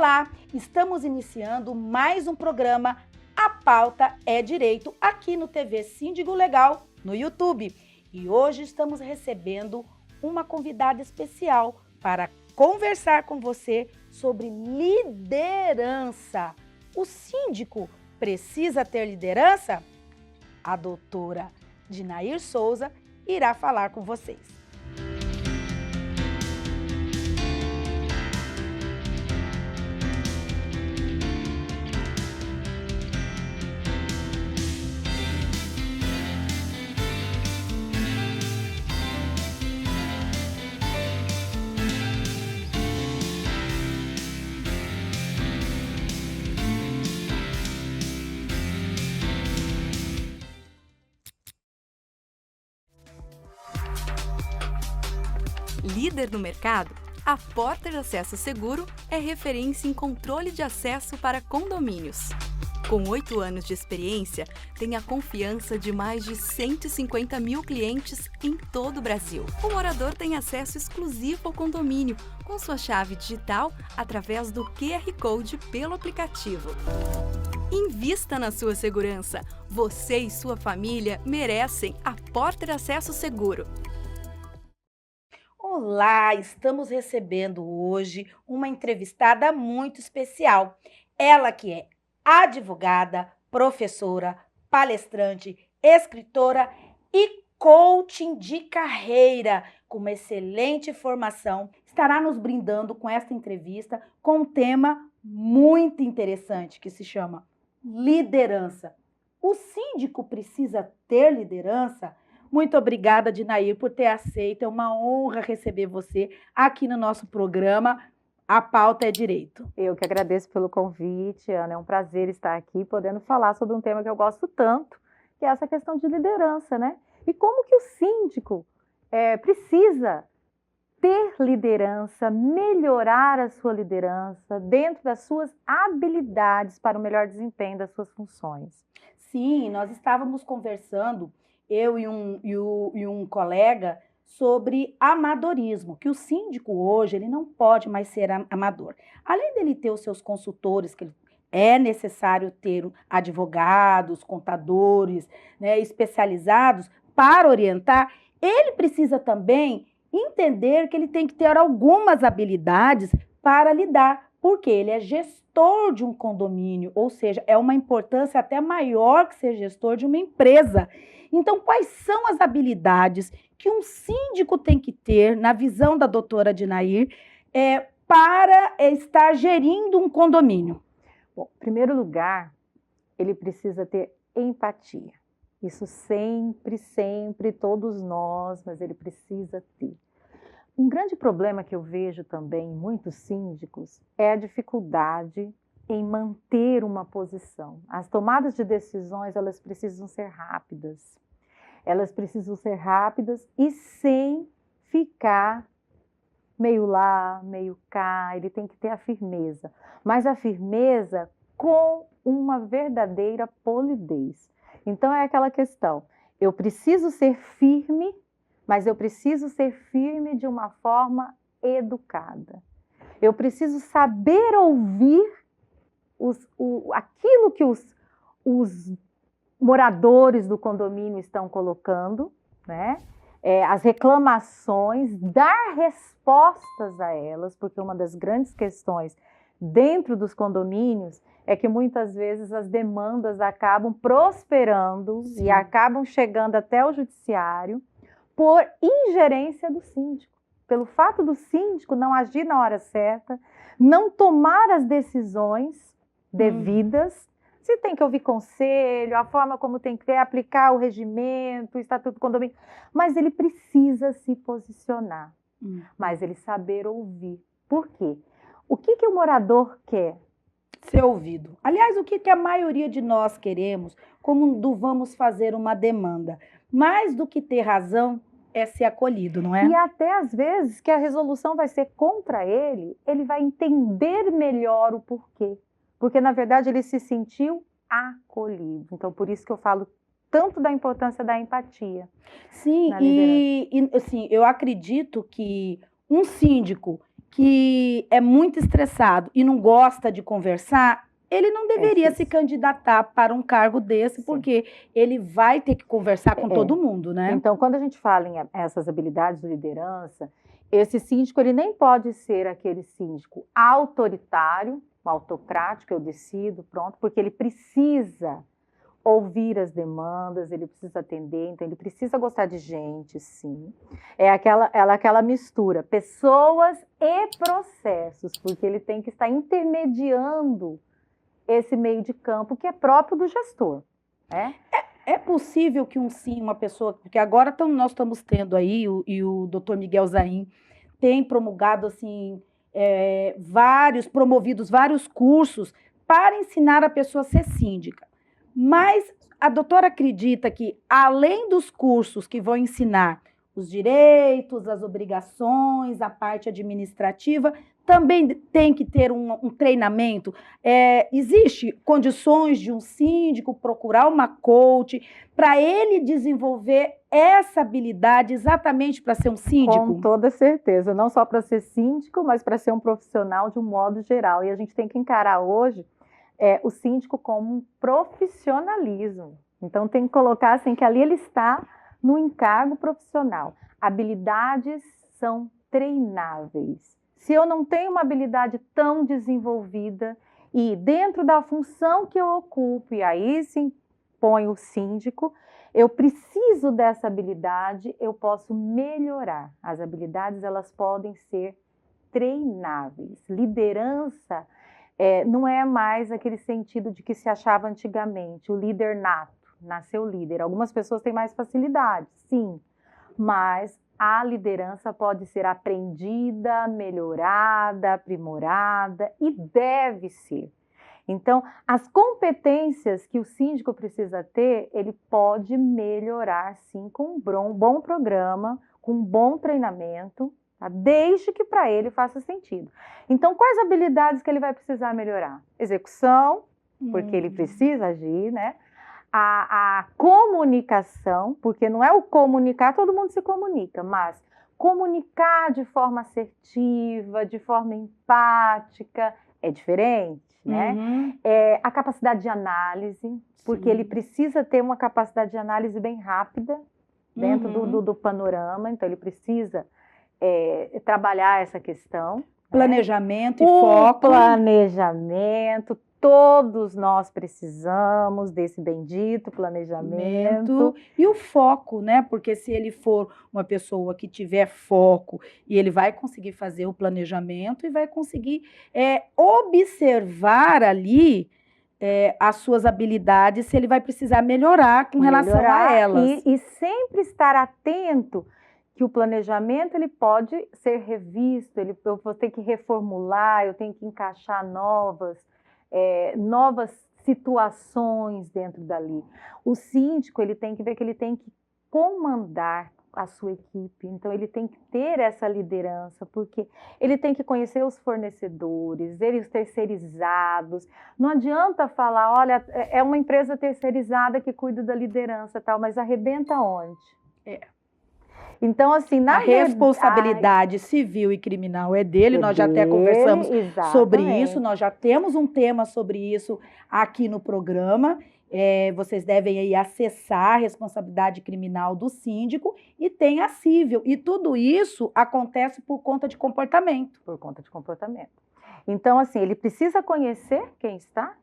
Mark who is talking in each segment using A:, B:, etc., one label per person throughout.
A: Olá, estamos iniciando mais um programa A Pauta é Direito aqui no TV Síndico Legal no YouTube. E hoje estamos recebendo uma convidada especial para conversar com você sobre liderança. O síndico precisa ter liderança? A doutora Dinair Souza irá falar com vocês.
B: Líder no mercado, a Porter Acesso Seguro é referência em controle de acesso para condomínios. Com 8 anos de experiência, tem a confiança de mais de 150 mil clientes em todo o Brasil. O morador tem acesso exclusivo ao condomínio, com sua chave digital através do QR Code pelo aplicativo. Invista na sua segurança. Você e sua família merecem a Porter Acesso Seguro.
A: Olá, estamos recebendo hoje uma entrevistada muito especial. Ela que é advogada, professora, palestrante, escritora e coaching de carreira, com uma excelente formação, estará nos brindando com esta entrevista com um tema muito interessante que se chama liderança. O síndico precisa ter liderança? Muito obrigada, Dinair, por ter aceito. É uma honra receber você aqui no nosso programa A Pauta é Direito.
C: Eu que agradeço pelo convite, Ana. É um prazer estar aqui podendo falar sobre um tema que eu gosto tanto, que é essa questão de liderança, né? E como que o síndico precisa ter liderança, melhorar a sua liderança dentro das suas habilidades para o melhor desempenho das suas funções.
A: Sim, nós estávamos conversando, eu e um colega, sobre amadorismo, que o síndico hoje ele não pode mais ser amador. Além dele ter os seus consultores, que é necessário ter advogados, contadores, né, especializados para orientar, ele precisa também entender que ele tem que ter algumas habilidades para lidar, porque ele é gestor de um condomínio, ou seja, é uma importância até maior que ser gestor de uma empresa. Então, quais são as habilidades que um síndico tem que ter, na visão da doutora Dinair, para estar gerindo um condomínio?
C: Bom, em primeiro lugar, ele precisa ter empatia. Isso sempre, sempre, todos nós, mas ele precisa ter. Um grande problema que eu vejo também em muitos síndicos é a dificuldade em manter uma posição. As tomadas de decisões, elas precisam ser rápidas. Elas precisam ser rápidas e sem ficar meio lá, meio cá. Ele tem que ter a firmeza, mas a firmeza com uma verdadeira polidez. Então é aquela questão, eu preciso ser firme, mas eu preciso ser firme de uma forma educada. Eu preciso saber ouvir aquilo que os moradores do condomínio estão colocando, né? As reclamações, dar respostas a elas, porque uma das grandes questões dentro dos condomínios é que muitas vezes as demandas acabam prosperando. Sim. E acabam chegando até o judiciário por ingerência do síndico, pelo fato do síndico não agir na hora certa, não tomar as decisões devidas. Se tem que ouvir conselho, a forma como tem que aplicar o regimento, o estatuto do condomínio, mas ele precisa se posicionar, mas ele saber ouvir. Por quê? O que o morador quer?
A: Ser ouvido. Aliás, o que a maioria de nós queremos, quando vamos fazer uma demanda? Mais do que ter razão, é ser acolhido, não é?
C: E até às vezes que a resolução vai ser contra ele, ele vai entender melhor o porquê. Porque, na verdade, ele se sentiu acolhido. Então, por isso que eu falo tanto da importância da empatia.
A: Sim, e assim, eu acredito que um síndico que é muito estressado e não gosta de conversar, ele não deveria se
C: difícil.
A: candidatar para um cargo desse,
C: Sim.
A: porque ele vai ter que conversar com todo mundo, né?
C: Então, quando a gente fala em essas habilidades de liderança, esse síndico ele nem pode ser aquele síndico autoritário, autocrático, eu decido, pronto, porque ele precisa ouvir as demandas, ele precisa atender, então ele precisa gostar de gente, sim. É aquela mistura, pessoas e processos, porque ele tem que estar intermediando esse meio de campo que é próprio do gestor, né?
A: É possível que uma pessoa, porque agora nós estamos tendo aí, o Dr. Miguel Zahin tem promulgado, assim, promovidos vários cursos para ensinar a pessoa a ser síndica. Mas a doutora acredita que, além dos cursos que vão ensinar os direitos, as obrigações, a parte administrativa, também tem que ter um treinamento. Existe condições de um síndico procurar uma coach para ele desenvolver essa habilidade exatamente para ser um síndico?
C: Com toda certeza, não só para ser síndico, mas para ser um profissional de um modo geral. E a gente tem que encarar hoje o síndico como um profissionalismo. Então tem que colocar assim que ali ele está no encargo profissional. Habilidades são treináveis. Se eu não tenho uma habilidade tão desenvolvida e dentro da função que eu ocupo, e aí se põe o síndico, eu preciso dessa habilidade, eu posso melhorar. As habilidades, elas podem ser treináveis. Liderança não é mais aquele sentido de que se achava antigamente, o líder nato, nasceu líder. Algumas pessoas têm mais facilidade, sim, mas a liderança pode ser aprendida, melhorada, aprimorada e deve ser. Então, as competências que o síndico precisa ter, ele pode melhorar, sim, com um bom programa, com um bom treinamento, tá? Desde que para ele faça sentido. Então, quais habilidades que ele vai precisar melhorar? Execução, porque ele precisa agir, né? A comunicação, porque não é o comunicar, todo mundo se comunica, mas comunicar de forma assertiva, de forma empática, é diferente, né? A capacidade de análise, porque ele precisa ter uma capacidade de análise bem rápida dentro do panorama, então ele precisa trabalhar essa questão.
A: Planejamento e foco.
C: Planejamento, todos nós precisamos desse bendito planejamento.
A: E o foco, né? Porque se ele for uma pessoa que tiver foco, e ele vai conseguir fazer o planejamento e vai conseguir observar ali as suas habilidades, se ele vai precisar melhorar com relação a elas.
C: E sempre estar atento que o planejamento ele pode ser revisto, eu vou ter que reformular, eu tenho que encaixar novas situações dentro dali. O síndico ele tem que ver que ele tem que comandar a sua equipe, então ele tem que ter essa liderança, porque ele tem que conhecer os fornecedores, os terceirizados. Não adianta falar, olha, é uma empresa terceirizada que cuida da liderança, tal, mas arrebenta onde? Então, assim,
A: a responsabilidade civil e criminal é dele, nós já até conversamos sobre isso, nós já temos um tema sobre isso aqui no programa. Vocês devem aí acessar a responsabilidade criminal do síndico e tem a civil. E tudo isso acontece por conta de comportamento.
C: Por conta de comportamento. Então, assim, ele precisa conhecer quem está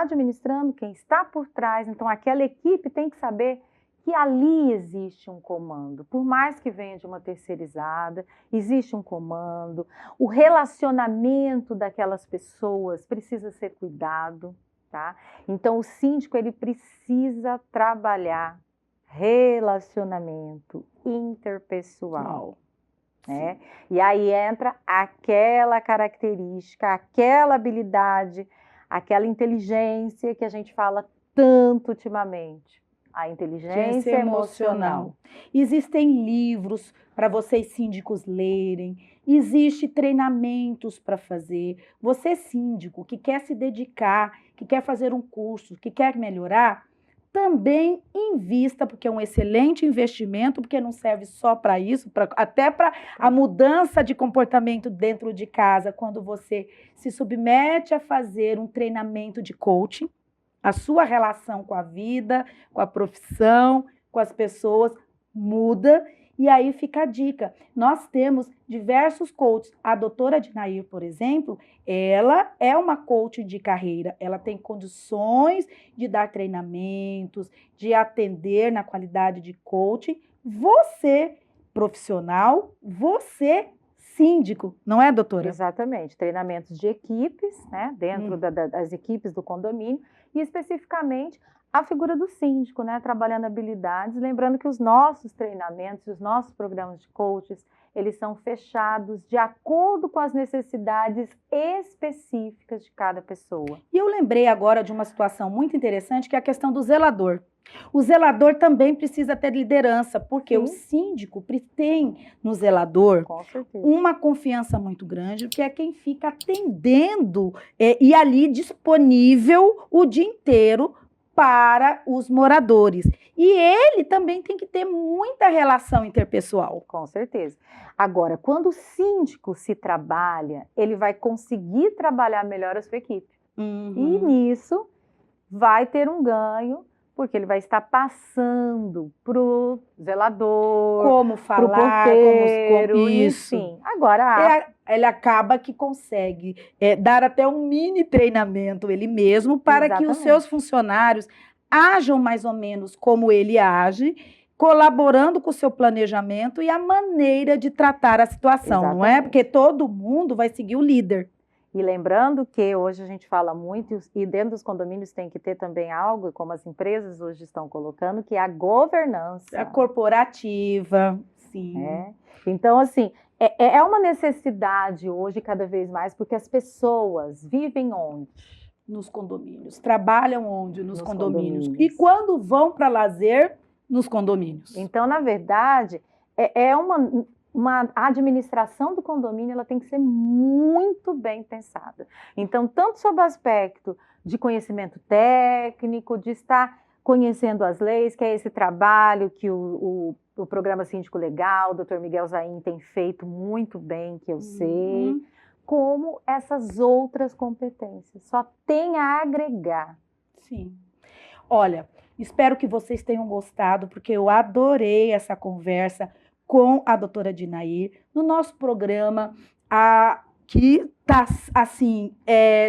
C: administrando, quem está por trás. Então, aquela equipe tem que saber que ali existe um comando, por mais que venha de uma terceirizada, existe um comando, o relacionamento daquelas pessoas precisa ser cuidado, tá? Então, o síndico, ele precisa trabalhar relacionamento interpessoal, né? E aí entra aquela característica, aquela habilidade, aquela inteligência que a gente fala tanto ultimamente. A inteligência emocional.
A: Existem livros para vocês síndicos lerem, existem treinamentos para fazer. Você síndico que quer se dedicar, que quer fazer um curso, que quer melhorar, também invista, porque é um excelente investimento, porque não serve só para isso, até para a mudança de comportamento dentro de casa, quando você se submete a fazer um treinamento de coaching, a sua relação com a vida, com a profissão, com as pessoas muda. E aí fica a dica. Nós temos diversos coaches. A doutora Dinair, por exemplo, ela é uma coach de carreira. Ela tem condições de dar treinamentos, de atender na qualidade de coaching. Você, profissional, você, síndico, não é, doutora?
C: Exatamente. Treinamentos de equipes, né? Dentro das equipes do condomínio e especificamente a figura do síndico, né, trabalhando habilidades, lembrando que os nossos treinamentos, os nossos programas de coaches, eles são fechados de acordo com as necessidades específicas de cada pessoa.
A: E eu lembrei agora de uma situação muito interessante, que é a questão do zelador. O zelador também precisa ter liderança, porque o síndico tem no zelador uma confiança muito grande, que é quem fica atendendo e ali disponível o dia inteiro para os moradores. E ele também tem que ter muita relação interpessoal.
C: Com certeza. Agora, quando o síndico se trabalha, ele vai conseguir trabalhar melhor a sua equipe. E nisso vai ter um ganho, porque ele vai estar passando para o zelador,
A: como falar,
C: porteiro,
A: como isso.
C: Enfim. Agora,
A: ele acaba que consegue dar até um mini treinamento ele mesmo para que os seus funcionários ajam mais ou menos como ele age, colaborando com o seu planejamento e a maneira de tratar a situação, não é? Porque todo mundo vai seguir o líder.
C: E lembrando que hoje a gente fala muito, e dentro dos condomínios tem que ter também algo, como as empresas hoje estão colocando, que é a governança.
A: A corporativa, sim.
C: Então, assim, é uma necessidade hoje cada vez mais, porque as pessoas vivem onde?
A: Nos condomínios. Trabalham onde? Nos condomínios. E quando vão para lazer? Nos condomínios.
C: Então, na verdade, uma administração do condomínio, ela tem que ser muito bem pensada. Então, tanto sob o aspecto de conhecimento técnico, de estar conhecendo as leis, que é esse trabalho que o Programa Síndico Legal, o Dr. Miguel Zain tem feito muito bem, que eu sei, como essas outras competências. Só tem a agregar.
A: Sim. Olha, espero que vocês tenham gostado, porque eu adorei essa conversa com a doutora Dinair, no nosso programa, que está assim,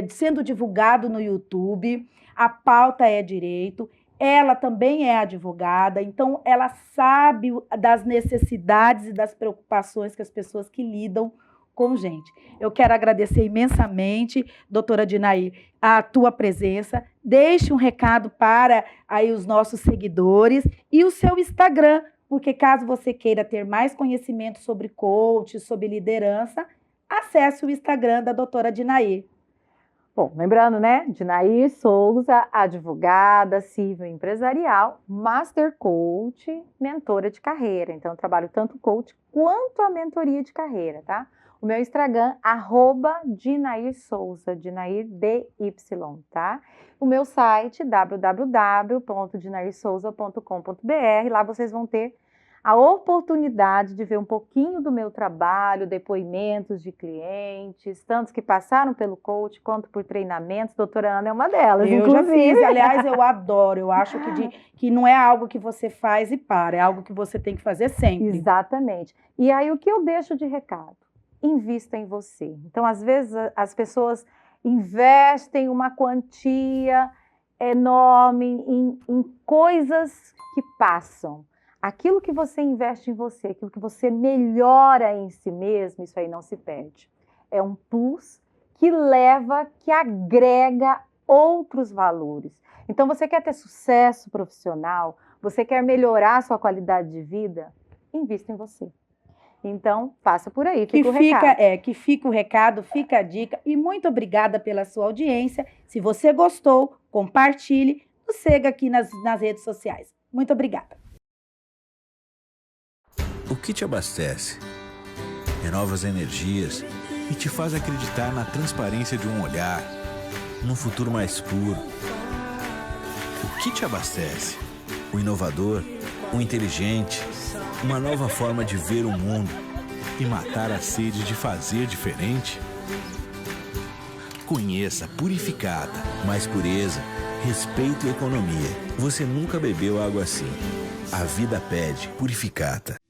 A: sendo divulgado no YouTube. A pauta é direito, ela também é advogada, então ela sabe das necessidades e das preocupações que as pessoas que lidam com gente. Eu quero agradecer imensamente, doutora Dinair, a tua presença. Deixe um recado para aí os nossos seguidores e o seu Instagram, porque caso você queira ter mais conhecimento sobre coach, sobre liderança, acesse o Instagram da doutora Dinair.
C: Bom, lembrando, né? Dinair Souza, advogada, civil empresarial, master coach, mentora de carreira. Então, eu trabalho tanto coach quanto a mentoria de carreira, tá? O meu Instagram, @Dinair Souza, Dinair DY, tá? O meu site, www.dinairsouza.com.br. Lá vocês vão ter a oportunidade de ver um pouquinho do meu trabalho, depoimentos de clientes, tantos que passaram pelo coach, quanto por treinamentos. Doutora Ana é uma delas,
A: eu
C: inclusive.
A: Já fiz, aliás, eu adoro. Eu acho que não é algo que você faz e para, é algo que você tem que fazer sempre.
C: Exatamente. E aí, o que eu deixo de recado? Invista em você. Então, às vezes, as pessoas investem uma quantia enorme em coisas que passam. Aquilo que você investe em você, aquilo que você melhora em si mesmo, isso aí não se perde. É um plus que leva, que agrega outros valores. Então, você quer ter sucesso profissional, você quer melhorar a sua qualidade de vida, invista em você. Então, passa por aí, fica o recado.
A: Que fica o recado, fica a dica. E muito obrigada pela sua audiência. Se você gostou, compartilhe, nos siga aqui nas redes sociais. Muito obrigada.
D: O que te abastece, renova as energias e te faz acreditar na transparência de um olhar, num futuro mais puro. O que te abastece. O inovador, o inteligente, uma nova forma de ver o mundo e matar a sede de fazer diferente. Conheça Purificata. Mais pureza, respeito e economia. Você nunca bebeu água assim. A vida pede Purificata.